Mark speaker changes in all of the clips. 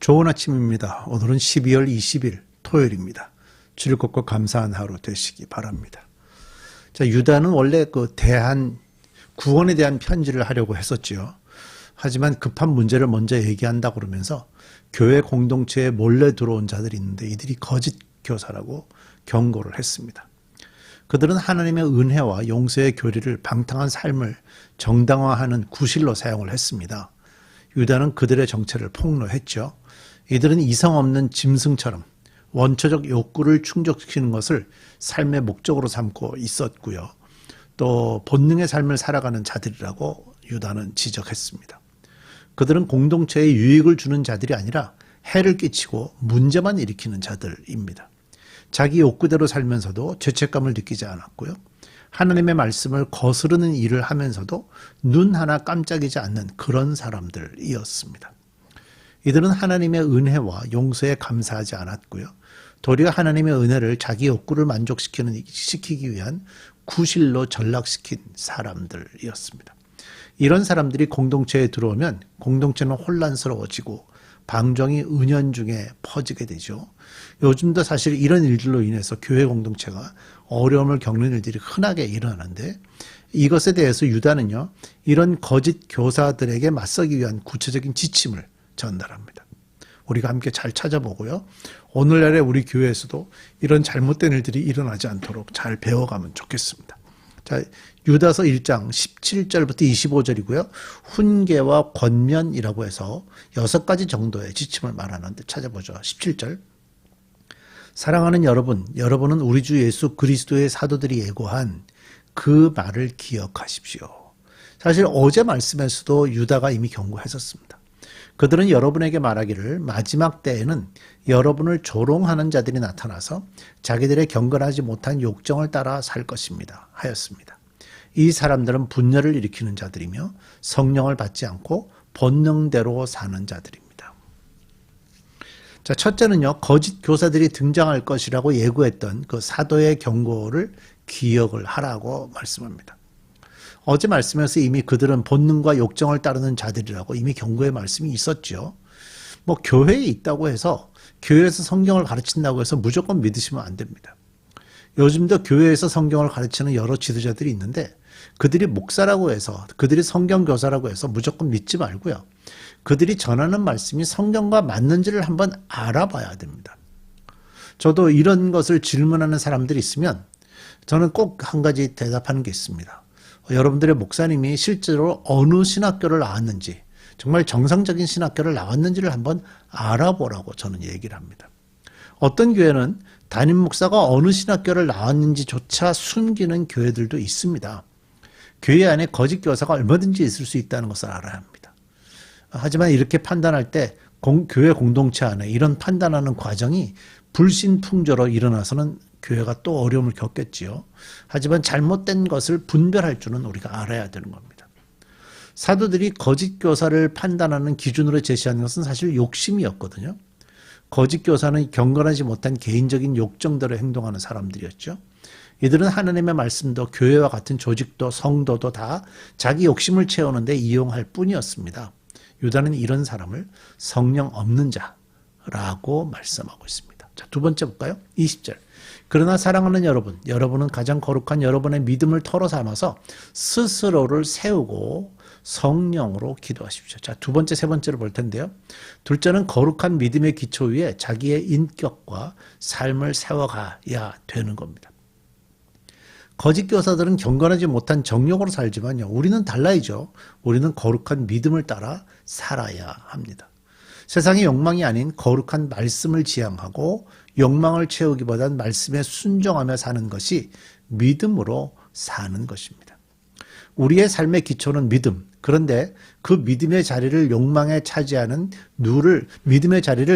Speaker 1: 좋은 아침입니다. 오늘은 12월 20일 토요일입니다. 즐겁고 감사한 하루 되시기 바랍니다. 자, 유다는 원래 구원에 대한 편지를 하려고 했었지요. 하지만 급한 문제를 먼저 얘기한다 그러면서 교회 공동체에 몰래 들어온 자들이 있는데 이들이 거짓 교사라고 경고를 했습니다. 그들은 하나님의 은혜와 용서의 교리를 방탕한 삶을 정당화하는 구실로 사용을 했습니다. 유다는 그들의 정체를 폭로했죠. 이들은 이성 없는 짐승처럼 원초적 욕구를 충족시키는 것을 삶의 목적으로 삼고 있었고요. 또 본능의 삶을 살아가는 자들이라고 유다는 지적했습니다. 그들은 공동체에 유익을 주는 자들이 아니라 해를 끼치고 문제만 일으키는 자들입니다. 자기 욕구대로 살면서도 죄책감을 느끼지 않았고요. 하나님의 말씀을 거스르는 일을 하면서도 눈 하나 깜짝이지 않는 그런 사람들이었습니다. 이들은 하나님의 은혜와 용서에 감사하지 않았고요. 도리어 하나님의 은혜를 자기 욕구를 만족시키기 위한 구실로 전락시킨 사람들이었습니다. 이런 사람들이 공동체에 들어오면 공동체는 혼란스러워지고 방종이 은연중에 퍼지게 되죠. 요즘도 사실 이런 일들로 인해서 교회 공동체가 어려움을 겪는 일들이 흔하게 일어나는데 이것에 대해서 유다는요, 이런 거짓 교사들에게 맞서기 위한 구체적인 지침을 전달합니다. 우리가 함께 잘 찾아보고요. 오늘날의 우리 교회에서도 이런 잘못된 일들이 일어나지 않도록 잘 배워가면 좋겠습니다. 자, 유다서 1장 17절부터 25절이고요. 훈계와 권면이라고 해서 6가지 정도의 지침을 말하는데 찾아보죠. 17절. 사랑하는 여러분, 여러분은 우리 주 예수 그리스도의 사도들이 예고한 그 말을 기억하십시오. 사실 어제 말씀에서도 유다가 이미 경고했었습니다. 그들은 여러분에게 말하기를 마지막 때에는 여러분을 조롱하는 자들이 나타나서 자기들의 경건하지 못한 욕정을 따라 살 것입니다. 하였습니다. 이 사람들은 분열을 일으키는 자들이며 성령을 받지 않고 본능대로 사는 자들입니다. 자, 첫째는요, 거짓 교사들이 등장할 것이라고 예고했던 그 사도의 경고를 기억을 하라고 말씀합니다. 어제 말씀에서 이미 그들은 본능과 욕정을 따르는 자들이라고 이미 경고의 말씀이 있었죠. 교회에 있다고 해서 교회에서 성경을 가르친다고 해서 무조건 믿으시면 안 됩니다. 요즘도 교회에서 성경을 가르치는 여러 지도자들이 있는데 그들이 목사라고 해서 그들이 성경교사라고 해서 무조건 믿지 말고요. 그들이 전하는 말씀이 성경과 맞는지를 한번 알아봐야 됩니다. 저도 이런 것을 질문하는 사람들이 있으면 저는 꼭 한 가지 대답하는 게 있습니다. 여러분들의 목사님이 실제로 어느 신학교를 나왔는지, 정말 정상적인 신학교를 나왔는지를 한번 알아보라고 저는 얘기를 합니다. 어떤 교회는 담임 목사가 어느 신학교를 나왔는지조차 숨기는 교회들도 있습니다. 교회 안에 거짓 교사가 얼마든지 있을 수 있다는 것을 알아야 합니다. 하지만 이렇게 판단할 때 교회 공동체 안에 이런 판단하는 과정이 불신풍조로 일어나서는 교회가 또 어려움을 겪겠지요. 하지만 잘못된 것을 분별할 줄은 우리가 알아야 되는 겁니다. 사도들이 거짓 교사를 판단하는 기준으로 제시하는 것은 사실 욕심이었거든요. 거짓 교사는 경건하지 못한 개인적인 욕정대로 행동하는 사람들이었죠. 이들은 하나님의 말씀도 교회와 같은 조직도 성도도 다 자기 욕심을 채우는 데 이용할 뿐이었습니다. 유다는 이런 사람을 성령 없는 자라고 말씀하고 있습니다. 자, 두 번째 볼까요? 20절. 그러나 사랑하는 여러분, 여러분은 가장 거룩한 여러분의 믿음을 터로 삼아서 스스로를 세우고 성령으로 기도하십시오. 자, 두 번째, 세 번째를 볼 텐데요. 둘째는 거룩한 믿음의 기초 위에 자기의 인격과 삶을 세워가야 되는 겁니다. 거짓 교사들은 경건하지 못한 정욕으로 살지만요, 우리는 달라야죠. 우리는 거룩한 믿음을 따라 살아야 합니다. 세상의 욕망이 아닌 거룩한 말씀을 지향하고 욕망을 채우기보단 말씀에 순종하며 사는 것이 믿음으로 사는 것입니다. 우리의 삶의 기초는 믿음. 그런데 그 믿음의 자리를 욕망이 차지하는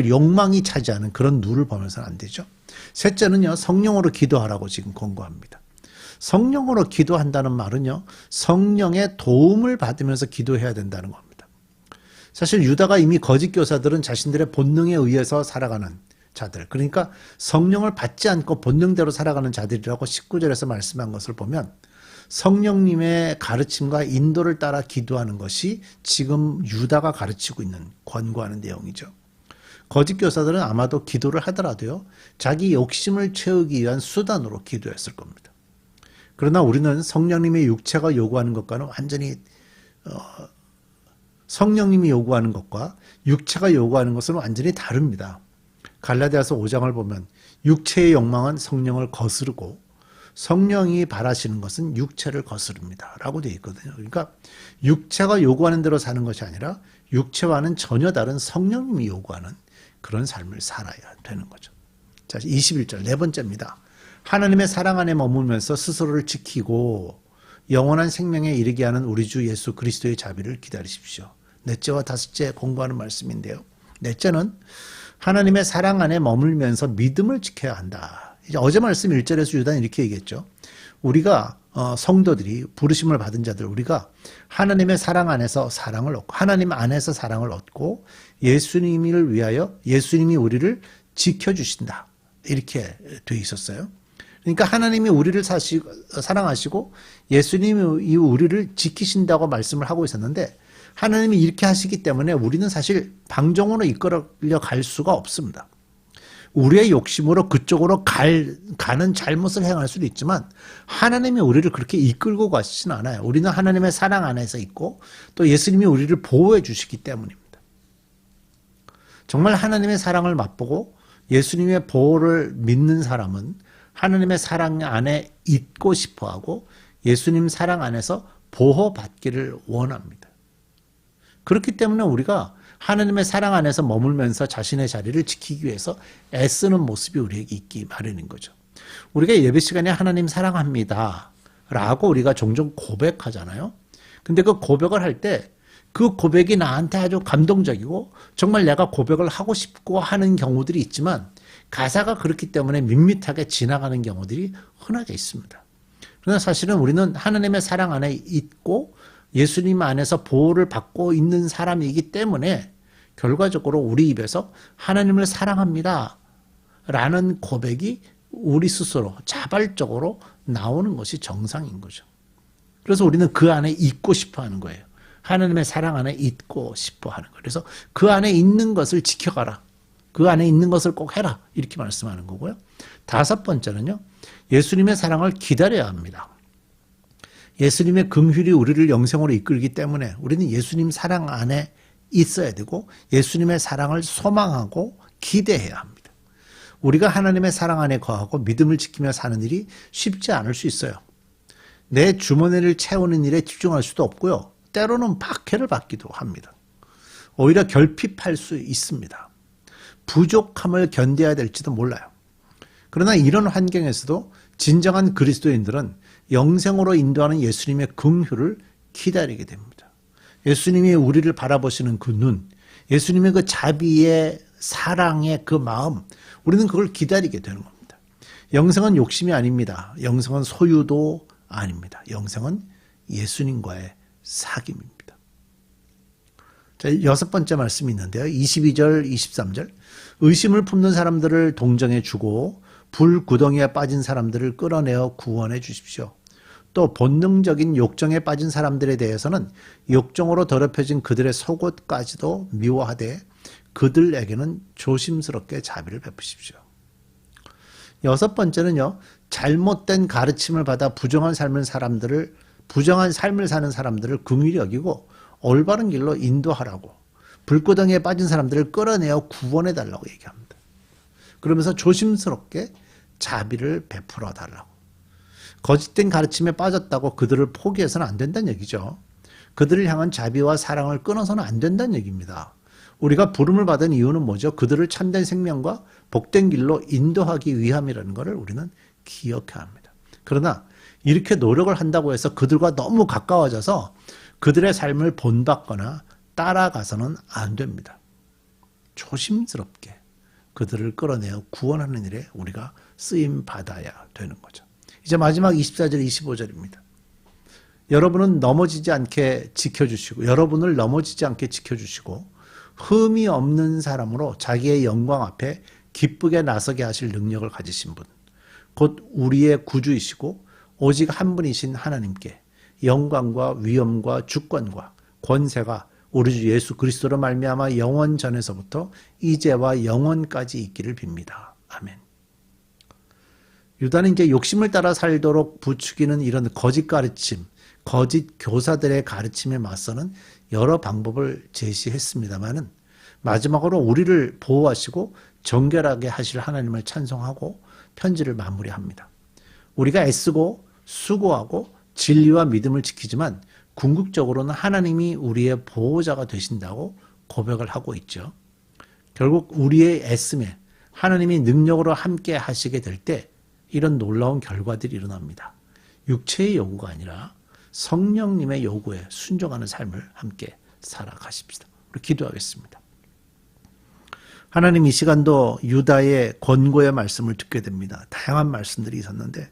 Speaker 1: 욕망이 차지하는 그런 누를 보면서는 안 되죠. 셋째는요, 성령으로 기도하라고 지금 권고합니다. 성령으로 기도한다는 말은요, 성령의 도움을 받으면서 기도해야 된다는 겁니다. 사실 유다가 이미 거짓 교사들은 자신들의 본능에 의해서 살아가는 자들, 그러니까 성령을 받지 않고 본능대로 살아가는 자들이라고 19절에서 말씀한 것을 보면 성령님의 가르침과 인도를 따라 기도하는 것이 지금 유다가 가르치고 있는 권고하는 내용이죠. 거짓 교사들은 아마도 기도를 하더라도요, 자기 욕심을 채우기 위한 수단으로 기도했을 겁니다. 그러나 우리는 성령님의 육체가 요구하는 것과는 완전히 성령님이 요구하는 것과 육체가 요구하는 것은 완전히 다릅니다. 갈라디아서 5장을 보면 육체의 욕망은 성령을 거스르고 성령이 바라시는 것은 육체를 거스릅니다 라고 되어 있거든요. 그러니까 육체가 요구하는 대로 사는 것이 아니라 육체와는 전혀 다른 성령님이 요구하는 그런 삶을 살아야 되는 거죠. 자, 21절 네 번째입니다. 하나님의 사랑 안에 머물면서 스스로를 지키고 영원한 생명에 이르게 하는 우리 주 예수 그리스도의 자비를 기다리십시오. 넷째와 다섯째 공부하는 말씀인데요. 넷째는 하나님의 사랑 안에 머물면서 믿음을 지켜야 한다. 이제 어제 말씀 1절에서 유다는 이렇게 얘기했죠. 우리가 성도들이 부르심을 받은 자들 우리가 하나님의 사랑 안에서 사랑을 얻고 하나님 안에서 사랑을 얻고 예수님을 위하여 예수님이 우리를 지켜주신다. 이렇게 돼 있었어요. 그러니까 하나님이 우리를 사랑하시고 예수님이 우리를 지키신다고 말씀을 하고 있었는데 하나님이 이렇게 하시기 때문에 우리는 사실 방종으로 이끌어 갈 수가 없습니다. 우리의 욕심으로 그쪽으로 가는 잘못을 행할 수도 있지만 하나님이 우리를 그렇게 이끌고 가시지는 않아요. 우리는 하나님의 사랑 안에서 있고 또 예수님이 우리를 보호해 주시기 때문입니다. 정말 하나님의 사랑을 맛보고 예수님의 보호를 믿는 사람은 하나님의 사랑 안에 있고 싶어하고 예수님 사랑 안에서 보호받기를 원합니다. 그렇기 때문에 우리가 하나님의 사랑 안에서 머물면서 자신의 자리를 지키기 위해서 애쓰는 모습이 우리에게 있기 마련인 거죠. 우리가 예배 시간에 하나님 사랑합니다 라고 우리가 종종 고백하잖아요. 근데 그 고백을 할 때 그 고백이 나한테 아주 감동적이고 정말 내가 고백을 하고 싶고 하는 경우들이 있지만 가사가 그렇기 때문에 밋밋하게 지나가는 경우들이 흔하게 있습니다. 그러나 사실은 우리는 하나님의 사랑 안에 있고 예수님 안에서 보호를 받고 있는 사람이기 때문에 결과적으로 우리 입에서 하나님을 사랑합니다 라는 고백이 우리 스스로 자발적으로 나오는 것이 정상인 거죠. 그래서 우리는 그 안에 있고 싶어 하는 거예요. 하나님의 사랑 안에 있고 싶어 하는 거예요. 그래서 그 안에 있는 것을 지켜가라. 그 안에 있는 것을 꼭 해라. 이렇게 말씀하는 거고요. 다섯 번째는요. 예수님의 사랑을 기다려야 합니다. 예수님의 긍휼이 우리를 영생으로 이끌기 때문에 우리는 예수님 사랑 안에 있어야 되고 예수님의 사랑을 소망하고 기대해야 합니다. 우리가 하나님의 사랑 안에 거하고 믿음을 지키며 사는 일이 쉽지 않을 수 있어요. 내 주머니를 채우는 일에 집중할 수도 없고요. 때로는 박해를 받기도 합니다. 오히려 결핍할 수 있습니다. 부족함을 견뎌야 될지도 몰라요. 그러나 이런 환경에서도 진정한 그리스도인들은 영생으로 인도하는 예수님의 긍휼을 기다리게 됩니다. 예수님이 우리를 바라보시는 그 눈, 예수님의 그 자비의 사랑의 그 마음, 우리는 그걸 기다리게 되는 겁니다. 영생은 욕심이 아닙니다. 영생은 소유도 아닙니다. 영생은 예수님과의 사귐입니다. 자, 여섯 번째 말씀이 있는데요. 22절, 23절. 의심을 품는 사람들을 동정해 주고 불구덩이에 빠진 사람들을 끌어내어 구원해 주십시오. 또 본능적인 욕정에 빠진 사람들에 대해서는 욕정으로 더럽혀진 그들의 속옷까지도 미워하되 그들에게는 조심스럽게 자비를 베푸십시오. 여섯 번째는요. 잘못된 가르침을 받아 부정한 삶을 사는 사람들을 긍휼히 여기고 올바른 길로 인도하라고 불구덩이에 빠진 사람들을 끌어내어 구원해달라고 얘기합니다. 그러면서 조심스럽게 자비를 베풀어 달라고. 거짓된 가르침에 빠졌다고 그들을 포기해서는 안 된다는 얘기죠. 그들을 향한 자비와 사랑을 끊어서는 안 된다는 얘기입니다. 우리가 부름을 받은 이유는 뭐죠? 그들을 참된 생명과 복된 길로 인도하기 위함이라는 것을 우리는 기억해야 합니다. 그러나 이렇게 노력을 한다고 해서 그들과 너무 가까워져서 그들의 삶을 본받거나 따라가서는 안 됩니다. 조심스럽게 그들을 끌어내어 구원하는 일에 우리가 쓰임 받아야 되는 거죠. 이제 마지막 24절, 25절입니다. 여러분을 넘어지지 않게 지켜주시고 흠이 없는 사람으로 자기의 영광 앞에 기쁘게 나서게 하실 능력을 가지신 분, 곧 우리의 구주이시고 오직 한 분이신 하나님께 영광과 위엄과 주권과 권세가 우리 주 예수 그리스도로 말미암아 영원 전에서부터 이제와 영원까지 있기를 빕니다. 아멘. 유다는 이제 욕심을 따라 살도록 부추기는 이런 거짓 가르침, 거짓 교사들의 가르침에 맞서는 여러 방법을 제시했습니다마는 마지막으로 우리를 보호하시고 정결하게 하실 하나님을 찬송하고 편지를 마무리합니다. 우리가 애쓰고 수고하고 진리와 믿음을 지키지만 궁극적으로는 하나님이 우리의 보호자가 되신다고 고백을 하고 있죠. 결국 우리의 애씀에 하나님이 능력으로 함께 하시게 될 때 이런 놀라운 결과들이 일어납니다. 육체의 요구가 아니라 성령님의 요구에 순종하는 삶을 함께 살아가십시다. 우리 기도하겠습니다. 하나님, 이 시간도 유다의 권고의 말씀을 듣게 됩니다. 다양한 말씀들이 있었는데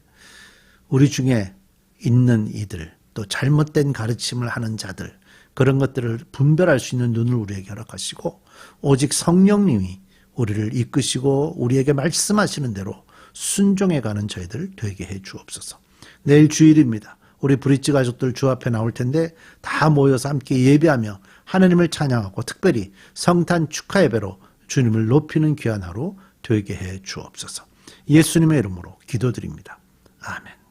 Speaker 1: 우리 중에 있는 이들, 또 잘못된 가르침을 하는 자들, 그런 것들을 분별할 수 있는 눈을 우리에게 허락하시고 오직 성령님이 우리를 이끄시고 우리에게 말씀하시는 대로 순종해가는 저희들 되게 해 주옵소서. 내일 주일입니다. 우리 브릿지 가족들 주 앞에 나올 텐데 다 모여서 함께 예배하며 하나님을 찬양하고 특별히 성탄 축하 예배로 주님을 높이는 귀한 하루 되게 해 주옵소서. 예수님의 이름으로 기도드립니다. 아멘.